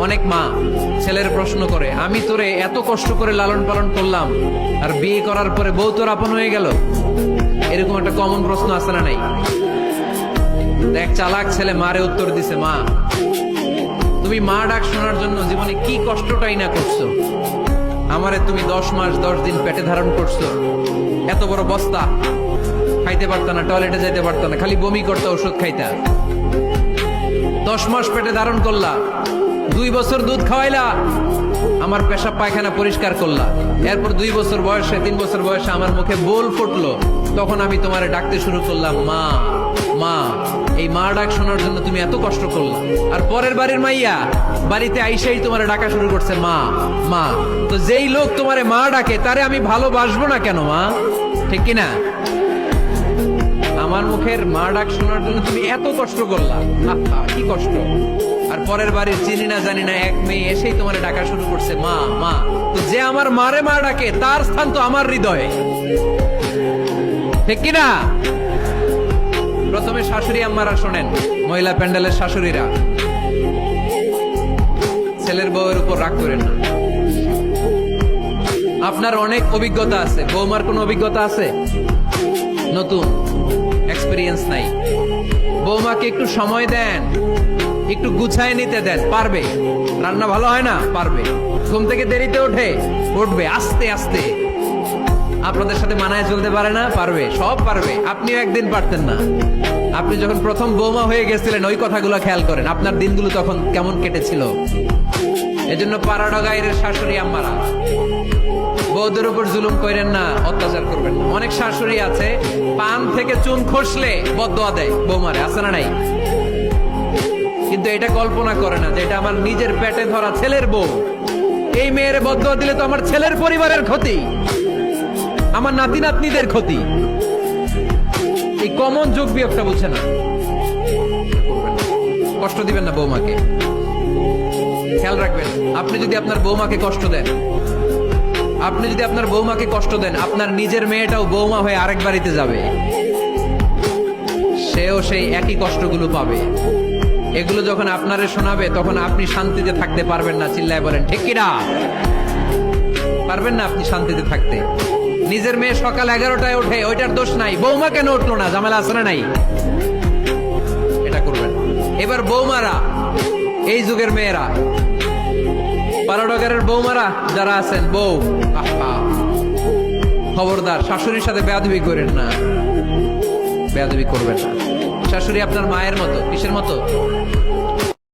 অনেক মা ছেলের প্রশ্ন করে, আমি তোরে এত কষ্ট করে লালন পালন করলাম আর বিয়ে করার পরে বউ তোর আপন হয়ে গেল। এরকম একটা কমন প্রশ্ন আছে না নাই? এক চালাক ছেলে মারে উত্তর দিছে, মা তুমি মা ডাক শোনার জন্য জীবনে কি কষ্টটাই না করছো। আমারে তুমি 10 মাস 10 দিন পেটে ধারণ করছো, এত বড় বস্তা, খাইতে পারতা না, টয়লেটে যাইতে পারতা না, খালি বমি করতে, ওষুধ খাইতা। 10 মাস পেটে ধারণ করলা, 2 বছর দুধ খাওয়াইলা, আমার পেশাব পায়খানা পরিষ্কার করলা। এরপর 2 বছর বয়সে 3 বছর বয়সে আমার মুখে বোল ফুটলো, তখন আমি তোমারে ডাকতে শুরু করলাম মা মা। এই মা ডাক শোনার জন্য তুমি এত কষ্ট করলা, আর পরের বাড়ির মাইয়া বাড়িতে আইসাই তোমারে ডাকা শুরু করছে মা মা। তো যেই লোক তোমারে মা ডাকে তারে আমি ভালোবাসবো না কেন মা? ঠিক কিনা? আমার মুখের মা ডাক শোনার জন্য তুমি এত কষ্ট করলা, কি কষ্ট। আর পরের বাড়ির চিনি না জানি না এক মেয়ে এসেই তোমার ডাকা শুরু করছে মা মা। তো যে আমার মারে মা ডাকে তার স্থান তো আমার হৃদয়ে, ঠিক কিনা? প্রথমে শাশুড়ি আম্মারা শোনেন, মহিলা প্যান্ডেলের শাশুড়িরা, ছেলের বউয়ের উপর রাগ করেন না। আপনার অনেক অভিজ্ঞতা আছে, বৌমার কোন অভিজ্ঞতা আছে? নতুন এক্সপেরিয়েন্স নাই। বৌমাকে একটু সময় দেন, একটু গুছায় নিতে দেন, পারবে। রান্না ভালো হয় না, পারবে। ঘুম থেকে দেরিতে উঠবে আস্তে আস্তে। আপনাদের সাথে মানায় চলতে পারে না, পারবে, সব পারবে। আপনিও একদিন পারতেন না। আপনি যখন প্রথম বৌমা হয়ে গেছিলেন ওই কথাগুলো খেয়াল করেন, আপনার দিনগুলো তখন কেমন কেটেছিল। এজন্য পাড়াডা গায়ের শাশুড়ি আম্মারা, বউদের উপর জুলুম করেন না, অত্যাচার করবেন না। অনেক শাশুড়ি আছে পান থেকে চুন খসলে বদদোয়া দেয় বৌমারে, আছে না নাই? কিন্তু এটা কল্পনা করে না যে এটা আমার নিজের পেটে ধরা ছেলের বউ। এই মেয়ের বদদোয়া দিলে তো আমার ছেলের পরিবারের ক্ষতি, আমার নাতি নাতনিদের ক্ষতি। এই কমন যোগ বিয়োগটা বুঝে না। কষ্ট দিবেন না বৌমাকে, খেয়াল রাখবেন। আপনি যদি আপনার বৌমাকে কষ্ট দেন, আপনার নিজের মেয়েটাও বৌমা হয়ে আরেক বাড়িতে যাবে, সেও সেই একই কষ্টগুলো পাবে। এগুলো যখন আপনারে শোনাবে তখন আপনি শান্তিতে থাকতে পারবেন না। চিল্লায় বলেন ঠিক কিনা? পারবেন না আপনি শান্তিতে থাকতে। নিজের মেয়ে সকাল 11টায় ওঠে, ওইটার দোষ নাই, বৌমা কেন উঠলো না, ঝামেলা আছে না নাই? এটা করবেন। এবার বৌমারা, এই যুগের মেয়েরা, পাড়াডগারের বৌমারা যারা আছেন, বউ খবরদার শাশুড়ির সাথে বেয়াদবি করেন না, বেয়াদবি করবেন না। শাশুড়ি আপনার মায়ের মতো। কিসের মতো?